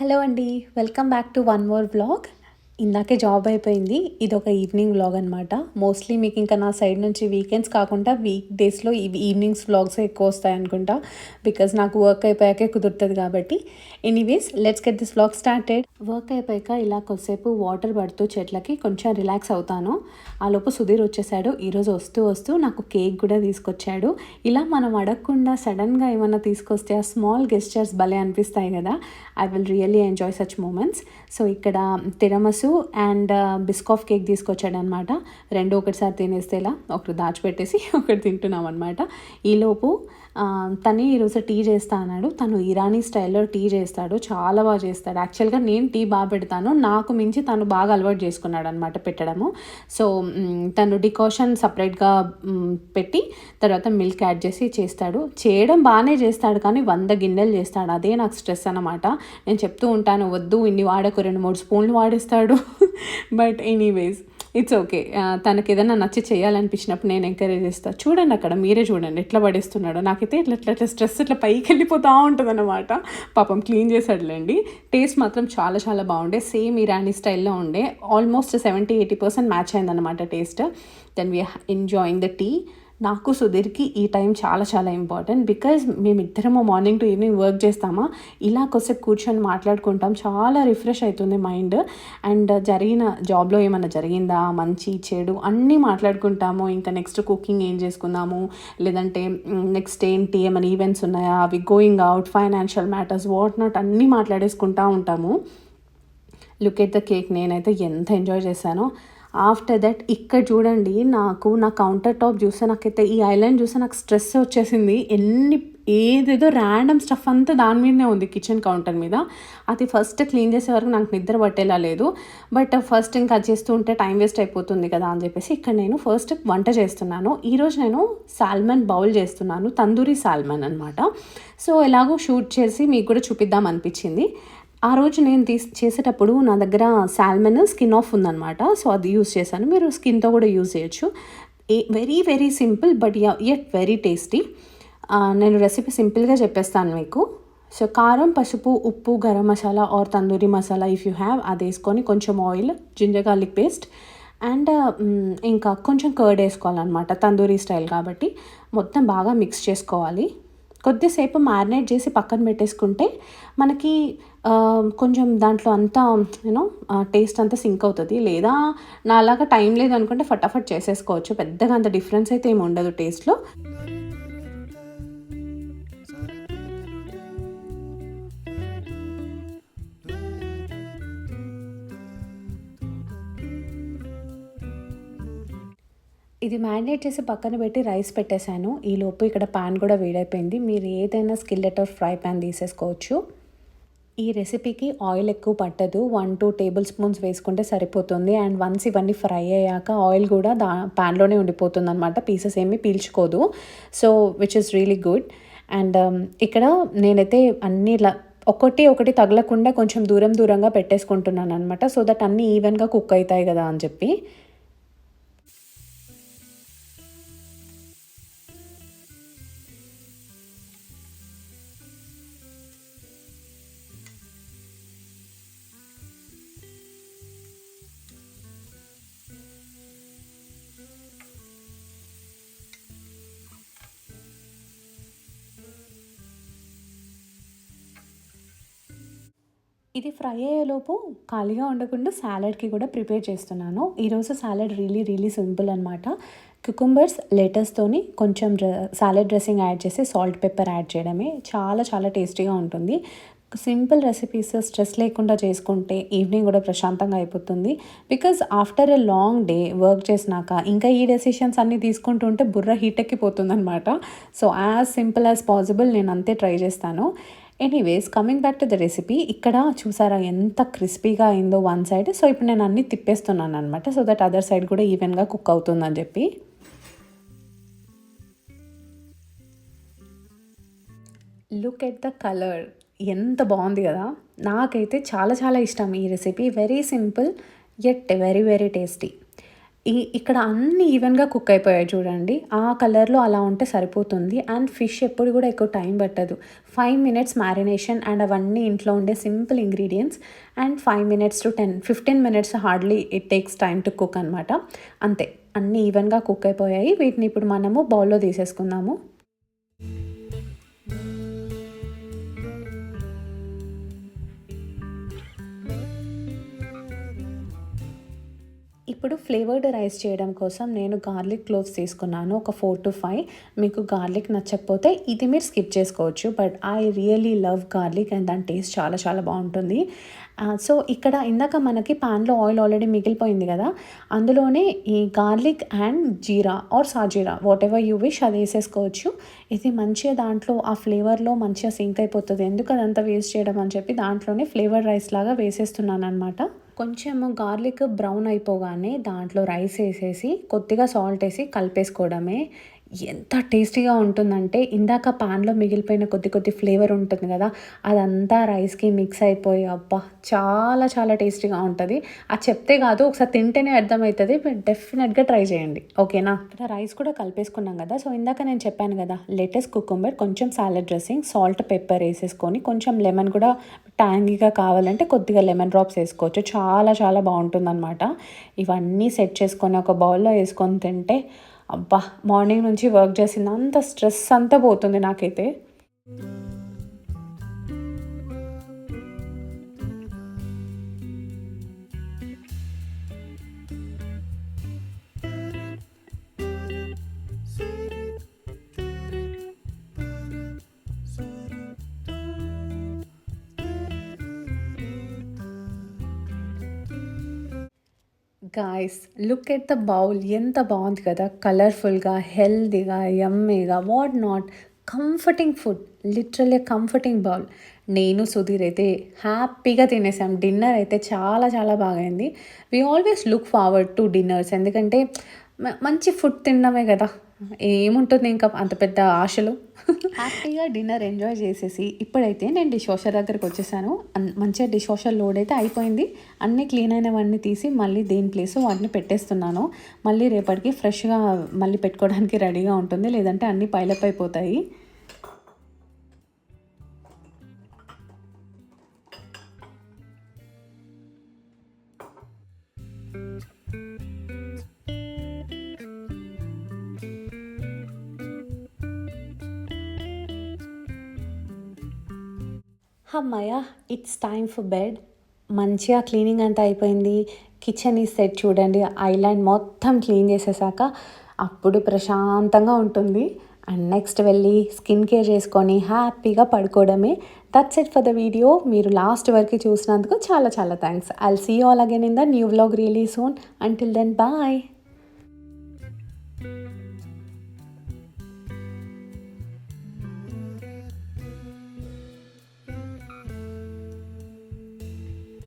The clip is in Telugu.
హలో అండి. Welcome back to one more vlog. ఇందాకే జాబ్ అయిపోయింది. ఇదొక ఈవినింగ్ వ్లాగ్ అనమాట. మోస్ట్‌లీ మీకు ఇంకా నా సైడ్ నుంచి వీకెండ్స్ కాకుండా వీక్ డేస్‌లో ఈవినింగ్స్ వ్లాగ్సే ఎక్కువ వస్తాయనుకుంటా. బికాజ్ నాకు వర్క్ అయిపోయాకే కుదురుతది కాబట్టి. Anyways let's get this vlog started. Work అయిపోయాక ఇలా కొద్దిసేపు వాటర్ పడుతూ చెట్లకి కొంచెం రిలాక్స్ అవుతాను. ఆలోపు సుధీర్ వచ్చేసాడు. ఈరోజు వస్తూ వస్తూ నాకు కేక్ కూడా తీసుకొచ్చాడు. ఇలా మనం అడగకుండా సడన్‌గా ఏమన్నా తీసుకొస్తే ఆ స్మాల్ గెస్చర్స్ భలే అనిపిస్తాయి కదా! I will really enjoy such moments. So ఇక్కడ తిరమసు అండ్ బిస్కాఫ్ కేక్ తీసుకొచ్చాడనమాట. రెండు ఒకటిసారి తినేస్తే ఇలా ఒకటి దాచిపెట్టేసి ఒకటి తింటున్నాం అనమాట. ఈలోపు తను ఈరోజు టీ చేస్తా అన్నాడు. తను ఇరానీ స్టైల్లో టీ చేస్తాడు, చాలా బాగా చేస్తాడు. యాక్చువల్గా నేను టీ బాగా పెడతాను, నాకు మించి తను బాగా అలవాటు చేసుకున్నాడు అనమాట పెట్టడము. సో తను డికాషన్ సపరేట్గా పెట్టి తర్వాత మిల్క్ యాడ్ చేసి చేస్తాడు. చేయడం బాగానే చేస్తాడు, కానీ 100 గిన్నెలు చేస్తాడు. అదే నాకు స్ట్రెస్ అనమాట. నేను చెప్తూ ఉంటాను, వద్దు ఇన్ని వాడకు, 2-3 స్పూన్లు వాడేస్తాడు. But anyways it's okay. తనకి ఏదైనా నచ్చి చేయాలనిపించినప్పుడు నేను ఎంకరేజ్ చేస్తాను. చూడండి అక్కడ మీరే చూడండి ఎట్లా పడేస్తున్నాడో. నాకైతే ఇట్లా స్ట్రెస్ ఇట్లా పైకి వెళ్ళిపోతూ ఉంటుంది అనమాట. పాపం క్లీన్ చేశాడులేండి. టేస్ట్ మాత్రం చాలా చాలా బాగుండే. సేమ్ ఇరానీ స్టైల్లో ఉండే. ఆల్మోస్ట్ 70-80% మ్యాచ్ అయిందనమాట taste. Then we are enjoying the tea. నాకు సుధీర్కి ఈ టైం చాలా చాలా ఇంపార్టెంట్. బికాజ్ మేమిద్దరము మార్నింగ్ టు ఈవినింగ్ వర్క్ చేస్తామా, ఇలా కొద్దిసేపు కూర్చొని మాట్లాడుకుంటాం. చాలా రిఫ్రెష్ అవుతుంది మైండ్. అండ్ జరిగిన జాబ్లో ఏమైనా జరిగిందా, మంచి చెడు అన్నీ మాట్లాడుకుంటాము. ఇంకా నెక్స్ట్ కుకింగ్ ఏం చేసుకుందాము, లేదంటే నెక్స్ట్ ఏంటి, ఏమైనా ఈవెంట్స్ ఉన్నాయా, అవి going out, financial matters, what not అన్నీ మాట్లాడేసుకుంటూ ఉంటాము. Look at the cake. నేనైతే ఎంత ఎంజాయ్ చేశానో. ఆఫ్టర్ దట్ ఇక్కడ చూడండి, నాకు నా కౌంటర్ టాప్ చూస్తే నాకైతే ఈ ఐలాండ్ చూస్తే నాకు స్ట్రెస్ వచ్చేసింది. ఏదేదో ర్యాండమ్ స్టఫ్ అంతా దాని మీదనే ఉంది కిచెన్ కౌంటర్ మీద. అది ఫస్ట్ క్లీన్ చేసే వరకు నాకు నిద్ర పట్టేలా లేదు. బట్ ఫస్ట్ ఇంకా అది చేస్తూ ఉంటే టైం వేస్ట్ అయిపోతుంది కదా అని చెప్పేసి ఇక్కడ నేను ఫస్ట్ వంట చేస్తున్నాను. ఈరోజు నేను సాల్మన్ బౌల్ చేస్తున్నాను, తందూరి సాల్మన్ అనమాట. సో ఎలాగో షూట్ చేసి మీకు కూడా చూపిద్దాం అనిపించింది. ఆ రోజు నేను చేసేటప్పుడు నా దగ్గర సాల్మన్ స్కిన్ ఆఫ్ ఉందన్నమాట. సో అది యూస్ చేశాను. మీరు స్కిన్తో కూడా యూజ్ చేయొచ్చు. Very very simple but yet very tasty. నేను రెసిపీ సింపుల్గా చెప్పేస్తాను మీకు. సో కారం, పసుపు, ఉప్పు, garam masala or tandoori masala if you have అది వేసుకొని, కొంచెం oil, ginger garlic paste and ఇంకా కొంచెం కర్డ్ వేసుకోవాలన్నమాట. తందూరి స్టైల్ కాబట్టి మొత్తం బాగా మిక్స్ చేసుకోవాలి. కొద్దిసేపు మ్యారినేట్ చేసి పక్కన పెట్టేసుకుంటే మనకి కొంచెం దాంట్లో అంతా యూనో టేస్ట్ అంతా సింక్ అవుతుంది. లేదా నాలాగా టైం లేదనుకుంటే ఫటాఫట్ చేసేసుకోవచ్చు. పెద్దగా అంత డిఫరెన్స్ అయితే ఏమి ఉండదు టేస్ట్లో. ఇది మ్యారినేట్ చేసి పక్కన పెట్టి రైస్ పెట్టేశాను. ఈలోపు ఇక్కడ ప్యాన్ కూడా వేడైపోయింది. మీరు ఏదైనా స్కిల్లెట్ ఆర్ ఫ్రై ప్యాన్ తీసేసుకోవచ్చు. ఈ రెసిపీకి ఆయిల్ ఎక్కువ పట్టదు. 1-2 టేబుల్ స్పూన్స్ వేసుకుంటే సరిపోతుంది. అండ్ వన్స్ ఇవన్నీ ఫ్రై అయ్యాక ఆయిల్ కూడా ప్యాన్లోనే ఉండిపోతుంది అనమాట. పీసెస్ ఏమీ పీల్చుకోదు. So which is really good. And ఇక్కడ నేనైతే అన్నీ ఇలా ఒకటి తగలకుండా కొంచెం దూరంగా పెట్టేసుకుంటున్నాను అనమాట. సో దట్ అన్నీ ఈవెన్గా కుక్ అవుతాయి కదా అని చెప్పి. ఇది ఫ్రై అయ్యేలోపు ఖాళీగా ఉండకుండా సాలడ్కి కూడా ప్రిపేర్ చేస్తున్నాను. ఈరోజు సాలడ్ రియలీ సింపుల్ అనమాట. క్యుకుంబర్స్, లెటస్తోని కొంచెం సాలడ్ డ్రెస్సింగ్ యాడ్ చేసి సాల్ట్, పెప్పర్ యాడ్ చేయడమే. చాలా చాలా టేస్టీగా ఉంటుంది. సింపుల్ రెసిపీస్ స్ట్రెస్ లేకుండా చేసుకుంటే ఈవినింగ్ కూడా ప్రశాంతంగా అయిపోతుంది. Because after a long day work చేసినాక ఇంకా ఈ డెసిషన్స్ అన్నీ తీసుకుంటుంటే బుర్ర హీట్ ఎక్కిపోతుంది అనమాట. So as simple as possible నేను అంతే ట్రై చేస్తాను. Anyways coming back to the recipe. ఇక్కడ చూసారా ఎంత క్రిస్పీగా అయిందో వన్ సైడ్. సో ఇప్పుడు నేను అన్నీ తిప్పేస్తున్నాను అనమాట. సో దట్ అదర్ సైడ్ కూడా ఈవెన్గా కుక్ అవుతుందని చెప్పి. లుక్ ఎట్ ద కలర్, ఎంత బాగుంది కదా. నాకైతే చాలా చాలా ఇష్టం ఈ recipe. Very simple yet very very tasty. ఇక్కడ అన్నీ ఈవెన్‌గా కుక్ అయిపోయాయి చూడండి. ఆ కలర్‌లో అలా ఉంటే సరిపోతుంది. అండ్ ఫిష్ ఎప్పుడు గూడా ఎక్కువ టైం పట్టదు. 5 మినిట్స్ మ్యారినేషన్ అండ్ అవన్నీ ఇంట్లో ఉండే simple ingredients and 5 minutes to 15 minutes hardly it takes time to cook అనమాట. అంతే. అన్నీ ఈవెన్‌గా కుక్ అయిపోయాయి. వీటిని ఇప్పుడు మనము బౌల్‌లో తీసేసుకుందాము. ఇప్పుడు ఫ్లేవర్డ్ రైస్ చేయడం కోసం నేను గార్లిక్ క్లోవ్స్ తీసుకున్నాను. ఒక 4-5. మీకు గార్లిక్ నచ్చకపోతే ఇది మీరు స్కిప్ చేసుకోవచ్చు. But I really love garlic and దాని టేస్ట్ చాలా చాలా బావుంటుంది. సో, ఇక్కడ ఇందాక మనకి పాన్‌లో ఆయిల్ ఆల్రెడీ మిగిలిపోయింది గదా! అందులోనే ఈ గార్లిక్ అండ్ జీరా ఆర్ సాజీరా వాటెవర్ యూ విష్ అది ఏసేసుకోవచ్చు. ఇది మంచిగా దాంట్లో ఆ ఫ్లేవర్‌లో మంచిగా సింక్ అయిపోతది. ఎందుకు అదంతా వేస్ట్ చేయడం అని చెప్పి దాంట్లోనే ఫ్లేవర్డ్ రైస్ లాగా వేసేస్తున్నాననమాట. కొంచెము గార్లిక్ బ్రౌన్ అయిపోగానే దాంట్లో రైస్ ఏసేసి, కొద్దిగా సాల్ట్ ఏసి కలిపేసుకోవడమే. ఎంత టేస్టీగా ఉంటుందంటే, ఇందాక పాన్‌లో మిగిలిపోయిన కొద్ది కొద్ది ఫ్లేవర్ ఉంటుంది గదా! అదంతా రైస్‌కి మిక్స్ అయిపోయి అబ్బా! చాలా చాలా టేస్టీగా ఉంటది. అది చెప్తే కాదు ఒకసారి తింటేనే అర్థమైతది. బట్ డెఫినెట్‌గా ట్రై చేయండి. ఓకేనా? ఇక్కడ రైస్ కూడా కలిపేసుకున్నాం గదా! సో, ఇందాక నేను చెప్పాను గదా! లెటస్, కుకుంబర్, కొంచెం సాలడ్ డ్రెస్సింగ్, సాల్ట్, పెప్పర్ ఏసేసుకొని, కొంచెం లెమన్ కూడా ట్యాంగీగా కావాలంటే కొద్దిగా లెమన్ డ్రాప్స్ ఏసుకోవచ్చు. చాలా చాలా బావుంటుందనమాట. ఇవన్నీ సెట్ చేసుకొని ఒక బౌల్‌లో ఏసుకొని తింటే అబ్బా! మార్నింగ్ నుంచి వర్క్ చేసిందంత స్ట్రెస్ అంతా పోతుంది నాకైతే. Guys look at the bowl ఎంత బాగుంది కదా! కలర్‌ఫుల్‌గా, హెల్తీగా, యమ్మీగా what not comforting food. Literally comforting bowl. నేను, సుధీర్ అయితే హ్యాపీగా తినేసాం. డిన్నర్ అయితే చాలా చాలా బాగయింది. We always look forward to dinners. ఎందుకంటే మంచి ఫుడ్ తినడమే గదా! ఏముంటుంది ఇంకా అంత పెద్ద ఆశలు. హ్యాపీగా డిన్నర్ ఎంజాయ్ చేసేసి ఇప్పుడైతే నేను డిష్ వాషర్ దగ్గరికి వచ్చేసాను. మంచిగా డిష్ వాషర్ లోడ్ అయితే అయిపోయింది. అన్నీ క్లీన్ అయినవన్నీ తీసి మళ్ళీ దేని ప్లేస్ వాటిని పెట్టేస్తున్నాను. మళ్ళీ రేపటికి ఫ్రెష్‌గా మళ్ళీ పెట్టుకోవడానికి రెడీగా ఉంటుంది. లేదంటే అన్నీ పైలప్ అయిపోతాయి. హమ్మయ్య! It's time for bed. మంచిగా క్లీనింగ్ అంతా అయిపోయింది. కిచెన్ ఈ సెట్ చూడండి. ఐలాండ్ మొత్తం క్లీన్ చేసేసాక అప్పుడు ప్రశాంతంగా ఉంటుంది. అండ్ నెక్స్ట్ వెళ్ళి స్కిన్ కేర్ చేసుకొని హ్యాపీగా పడుకోవడమే. That's it for the video. మీరు లాస్ట్ వరకు చూసినందుకు చాలా చాలా thanks. I'll see you all again in the new vlog really soon. Until then bye.